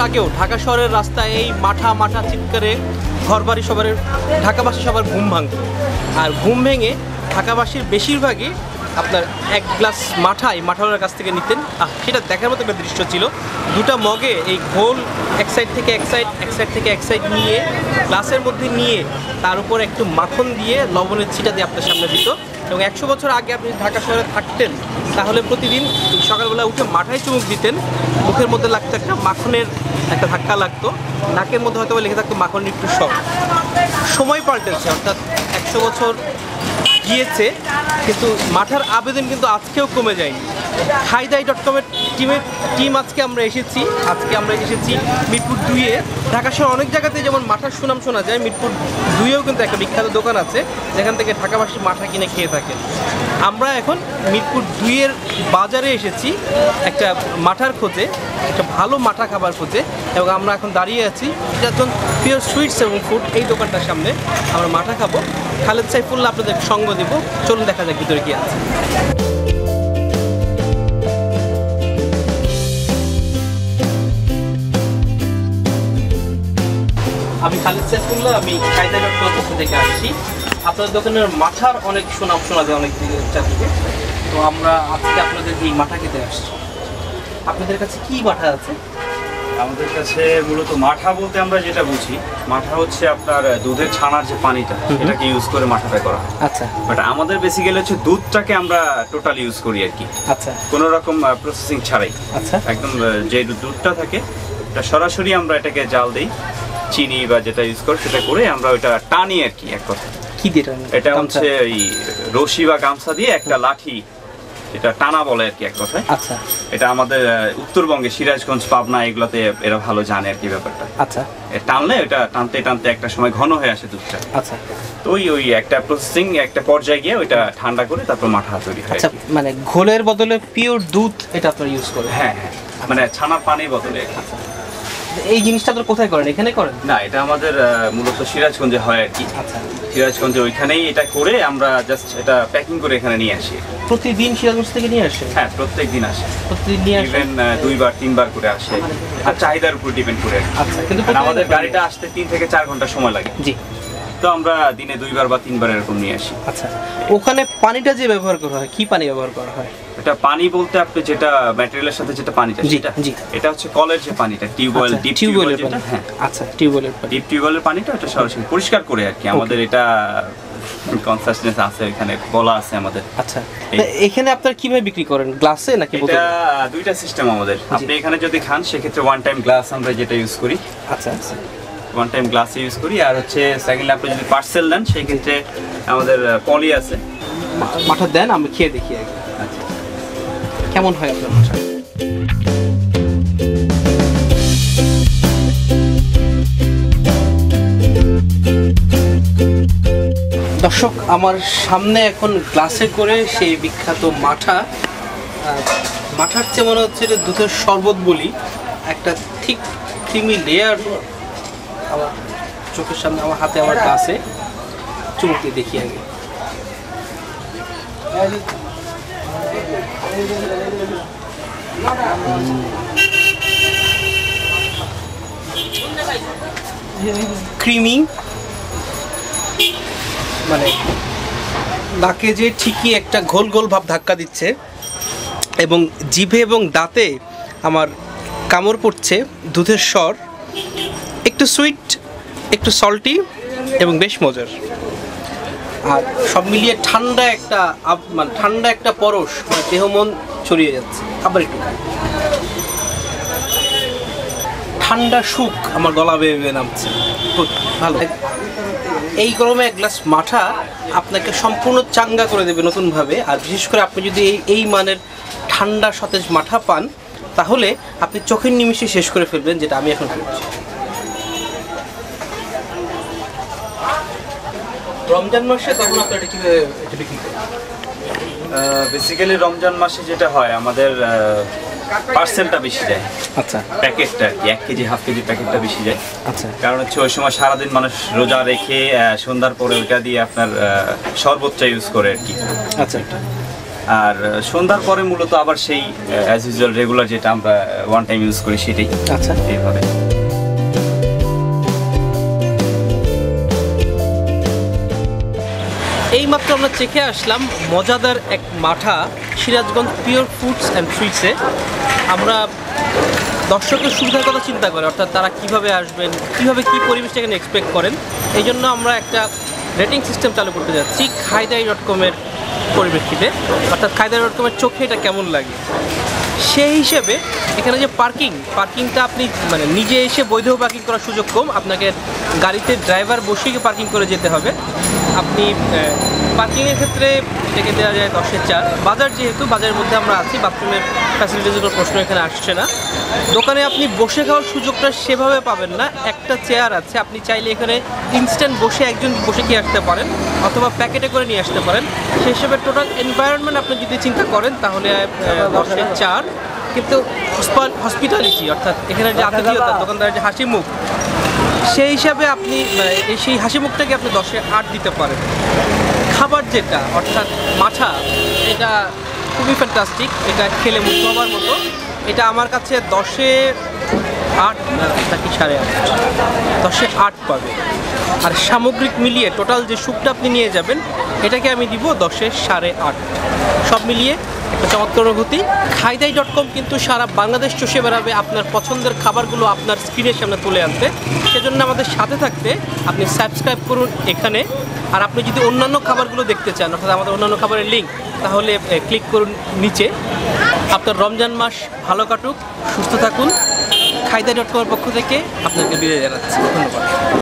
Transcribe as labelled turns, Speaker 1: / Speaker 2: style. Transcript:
Speaker 1: আগেও ঢাকা শহরের রাস্তায় এই মাঠা মাঠা চিৎকারে ঘরবাড়ি সবার ঢাকাবাসী সবার ঘুম ভাঙত। আর ঘুম ভেঙে ঢাকাবাসীর বেশিরভাগই আপনার এক গ্লাস মাঠাই মাঠাওয়ালার কাছ থেকে নিতেন। সেটা দেখার মতো একটা দৃশ্য ছিল। দুটা মগে এই ঘোল এক সাইড থেকে এক সাইড নিয়ে গ্লাসের মধ্যে নিয়ে তার উপর একটু মাখন দিয়ে লবণের ছিটা দিয়ে আপনার সামনে দিত। এবং 100 বছর আগে আপনি ঢাকা শহরে থাকতেন তাহলে প্রতিদিন সকালবেলা উঠে মাঠায় চুমুক দিতেন, মুখের মধ্যে লাগতো একটা মাখনের একটা ধাক্কা লাগতো, নাকের মধ্যে হয়তো লেগে থাকতো মাখনের একটু শখ। সময় পাল্টেছে, অর্থাৎ 100 বছর গিয়েছে কিন্তু মাঠার আবেদন কিন্তু আজকেও কমে যায়নি। খাইদাই.com-এর টিম আজকে আমরা এসেছি মিরপুর 2-এ। ঢাকা শহর অনেক জায়গাতে যেমন মাঠার সুনাম শোনা যায়, মিরপুর 2-এও কিন্তু একটা বিখ্যাত দোকান আছে যেখান থেকে ঢাকাবাসী মাঠা কিনে খেয়ে থাকেন। আমরা এখন মিরপুর 2-এর বাজারে এসেছি একটা মাঠার খোঁজে, একটা ভালো মাঠা খাবার খোঁজে, এবং আমরা এখন দাঁড়িয়ে আছি যখন পিওর সুইটস এবং ফুড এই দোকানটার সামনে। আমরা মাঠা খাবো। খালেদ সাইফুল্লাহ আপনাদের সঙ্গ দেব, চলুন দেখা যাক ভিতরে কি আছে। আমি খালেদ সাইফুল্লাহ, আমি খাইদাই.com থেকে আসছি। আপনাদের দোকানের মাঠার অনেক সুনাম শোনা যায় অনেক চারদিকে, তো আমরা আজকে আপনাদের এই মাঠা খেতে আসছি। আপনাদের কাছে কি মাঠা আছে?
Speaker 2: আমাদের কাছে মূলত মাঠা বলতে আমরা যেটা বুঝি, মাঠা হচ্ছে আপনার দুধের ছানার যে পানিটা সেটাকে ইউজ করে মাঠাটা করা হয়।
Speaker 1: আচ্ছা,
Speaker 2: বাট আমাদের বেসিক্যালি হচ্ছে দুধটাকে আমরা টোটাল ইউজ করি আর কি।
Speaker 1: আচ্ছা,
Speaker 2: কোনো রকম প্রসেসিং ছাড়াই।
Speaker 1: আচ্ছা,
Speaker 2: একদম যে দুধটা থাকে এটা সরাসরি আমরা এটাকে জাল দিই, চিনি বা যেটা ইউজ করি সেটা করে আমরা ওইটা টানি আর কি। এক কথা
Speaker 1: কি দিয়ে
Speaker 2: এটা হচ্ছে ওই রশি বা গামছা দিয়ে একটা লাঠি, এটা টানা বলে আর কি এক কথায়।
Speaker 1: আচ্ছা,
Speaker 2: এটা আমাদের উত্তরবঙ্গে সিরাজগঞ্জ, পাবনা এগুলোতে এরা ভালো জানে আর কি ব্যাপারটা।
Speaker 1: আচ্ছা,
Speaker 2: টানলে এটা টানতে টানতে একটা সময় ঘন হয়ে আসে দুধটা।
Speaker 1: আচ্ছা,
Speaker 2: তো ওই একটা প্রসেসিং একটা পর্যায়ে গিয়ে ওইটা ঠান্ডা করে তারপর মাঠা তৈরি হয়।
Speaker 1: আচ্ছা, মানে ঘোলের বদলে পিওর দুধ এটা আপনারা ইউজ করেন?
Speaker 2: হ্যাঁ হ্যাঁ, মানে ছানার পানির বদলে।
Speaker 1: এই জিনিসটা আপনারা কোথায় করেন? এখানে করেন?
Speaker 2: না, এটা আমাদের মূলত সিরাজগঞ্জে হয় আর কি।
Speaker 1: আচ্ছা,
Speaker 2: সিরাজগঞ্জে ওইখানেই এটা করে আমরা জাস্ট এটা প্যাকিং করে এখানে নিয়ে আসি।
Speaker 1: প্রতিদিন সিরাজগঞ্জ থেকে নিয়ে আসে?
Speaker 2: হ্যাঁ, প্রত্যেক দিন আসে।
Speaker 1: প্রতিদিন নিয়ে আসে?
Speaker 2: ইভেন 2বার 3বার করে আসে, আর চাহিদার উপর ডিপেন্ড করে।
Speaker 1: আচ্ছা, কিন্তু
Speaker 2: আমাদের গাড়িটা আসতে 3 থেকে 4 ঘন্টা সময় লাগে।
Speaker 1: জি,
Speaker 2: তো আমরা দিনে 2বার বা 3বার এরকম নিয়ে আসি।
Speaker 1: আচ্ছা, ওখানে পানিটা যে ব্যবহার করা হয় কি পানি ব্যবহার করা হয়?
Speaker 2: এটা পানি বলতে আপনি যেটা ম্যাটেরিয়ালের সাথে যেটা পানিটা সেটা, এটা হচ্ছে কলের যে পানিটা, টিউবওয়েল, ডিপ টিউবওয়েল যেটা। হ্যাঁ,
Speaker 1: আচ্ছা, টিউবওয়েলের পানি,
Speaker 2: ডিপ টিউবওয়েলের পানিটা ওটা সরাসরি পরিষ্কার করে আর কি। আমাদের এটা কনসাসনেস আছে, এখানে বলা আছে আমাদের।
Speaker 1: আচ্ছা, এখানে আপনারা কিভাবে বিক্রি করেন? গ্লাসে নাকি বোতলে?
Speaker 2: এটা দুইটা সিস্টেম আমাদের। আপনি এখানে যদি খান সেক্ষেত্রে ওয়ান টাইম গ্লাস আমরা যেটা ইউজ করি।
Speaker 1: আচ্ছা,
Speaker 2: ওয়ান টাইম গ্লাস ইউজ করি। আর হচ্ছে সেকেন্ডলি আপনি যদি পার্সেল নেন সেই ক্ষেত্রে আমাদের পলি আছে।
Speaker 1: মাঠা দেন, আমি খেয়ে দেখি আগে।
Speaker 2: আচ্ছা,
Speaker 1: কেমন হয় আপনার মাঠা? দর্শক, আমার সামনে এখন গ্লাসে করে সেই বিখ্যাত মাঠা। মাঠার চেয়ে মনে হচ্ছে এটা দুধের শরবত বলি, একটা ঠিক ক্রিমি লেয়ার আমার চোখের সামনে, আমার হাতে, আমার গ্লাসে চুমুক দিয়ে দেখি আগে। ক্রিমি, মানে নাকে যে ঠিকই একটা ঘোল ঘোল ভাব ধাক্কা দিচ্ছে এবং জিভে এবং দাঁতে আমার কামড় পড়ছে দুধের স্বর, একটু সুইট, একটু সল্টি এবং বেশ মজার। আর সব মিলিয়ে ঠান্ডা একটা পরশ, মানে দেহ মন ছড়িয়ে যাচ্ছে। আবার একটু ঠান্ডা সুখ আমার গলা বেয়ে নামছে, ভালো। এই গরমে এক গ্লাস মাঠা আপনাকে সম্পূর্ণ চাঙ্গা করে দেবে নতুনভাবে। আর বিশেষ করে আপনি যদি এই মানের ঠান্ডা সতেজ মাঠা পান তাহলে আপনি চোখের নিমিষে শেষ করে ফেলবেন, যেটা আমি এখন করছি। রমজান মাসে তখন আপনারা এটা কিভাবে বিক্রি করেন?
Speaker 2: বেসিক্যালি রমজান মাসে যেটা হয় আমাদের পার্সেলটা বেশি যায়।
Speaker 1: আচ্ছা,
Speaker 2: প্যাকেটটা 1 কেজি হাফ কেজি প্যাকেটটা বেশি যায়।
Speaker 1: আচ্ছা,
Speaker 2: কারণ হচ্ছে ওই সময় সারাদিন মানুষ রোজা রেখে সন্ধ্যার পরে ওইটা দিয়ে আপনার শরবতটা ইউজ করে আর কি।
Speaker 1: আচ্ছা।
Speaker 2: আর সন্ধ্যার পরে মূলত আবার সেই অ্যাজ ইউজুয়াল রেগুলার যেটা আমরা ওয়ান টাইম ইউজ করি সেটাই
Speaker 1: আচ্ছা,
Speaker 2: এইভাবে।
Speaker 1: এইমাত্র আমরা চেখে আসলাম মজাদার এক মাঠা সিরাজগঞ্জ পিওর ফুডস অ্যান্ড ট্রিটসে। আমরা দর্শকের সুবিধার কথা চিন্তা করে, অর্থাৎ তারা কিভাবে আসবেন, কিভাবে কি পরিবেশটা এখানে এক্সপেক্ট করেন, এই জন্য আমরা একটা রেটিং সিস্টেম চালু করতে যাচ্ছি খাইদাই.com-এর পরিপ্রেক্ষিতে, অর্থাৎ খাইদাই.com-এর চোখে এটা কেমন লাগে সেই হিসেবে এখানে যে পার্কিংটা আপনি মানে নিজে এসে বৈধ পার্কিং করার সুযোগ কম, আপনাকে গাড়িতে ড্রাইভার বসিয়ে পার্কিং করে যেতে হবে। আপনি পার্কিংয়ের ক্ষেত্রে এটাকে দেওয়া যায় 10/4। বাজার যেহেতু বাজারের মধ্যে আমরা আছি, বাথরুমের ফ্যাসিলিটিসের কোনো প্রশ্ন এখানে আসছে না। দোকানে আপনি বসে খাওয়ার সুযোগটা সেভাবে পাবেন না, একটা চেয়ার আছে, আপনি চাইলে এখানে ইনস্ট্যান্ট বসে একজন বসে খেয়ে আসতে পারেন অথবা প্যাকেটে করে নিয়ে আসতে পারেন। সেই হিসেবে টোটাল এনভায়রনমেন্ট আপনি যদি চিন্তা করেন তাহলে 10/4। কিন্তু হসপিটালিটি অর্থাৎ এখানে যে আতিথেয়তা, দোকানদারের যে হাসি মুখ, সেই হিসাবে আপনি সেই হাসি মুখটাকে আপনি 10/8 দিতে পারেন। খাবার যেটা অর্থাৎ মাঠা, এটা খুবই ফ্যান্টাস্টিক, এটা খেলে মুগ্ধ হবার মতো। এটা আমার কাছে 10/8 নাকি 8.5, 10/8 পাবে। আর সামগ্রিক মিলিয়ে টোটাল যে সুপটা আপনি নিয়ে যাবেন এটাকে আমি দিব 10/8.5। সব মিলিয়ে একটা চমৎকার অনুভূতি। খাইদাই.com কিন্তু সারা বাংলাদেশ চষে বেড়াবে আপনার পছন্দের খাবারগুলো আপনার স্ক্রিনের সামনে তুলে আনতে। সেজন্য আমাদের সাথে থাকতে আপনি সাবস্ক্রাইব করুন এখানে। আর আপনি যদি অন্যান্য খাবারগুলো দেখতে চান, অর্থাৎ আমাদের অন্যান্য খাবারের লিঙ্ক, তাহলে ক্লিক করুন নিচে। আপনার রমজান মাস ভালো কাটুক, সুস্থ থাকুন। খাইদাই.com-এর পক্ষ থেকে আপনাকে বিদায় জানাচ্ছি। ধন্যবাদ।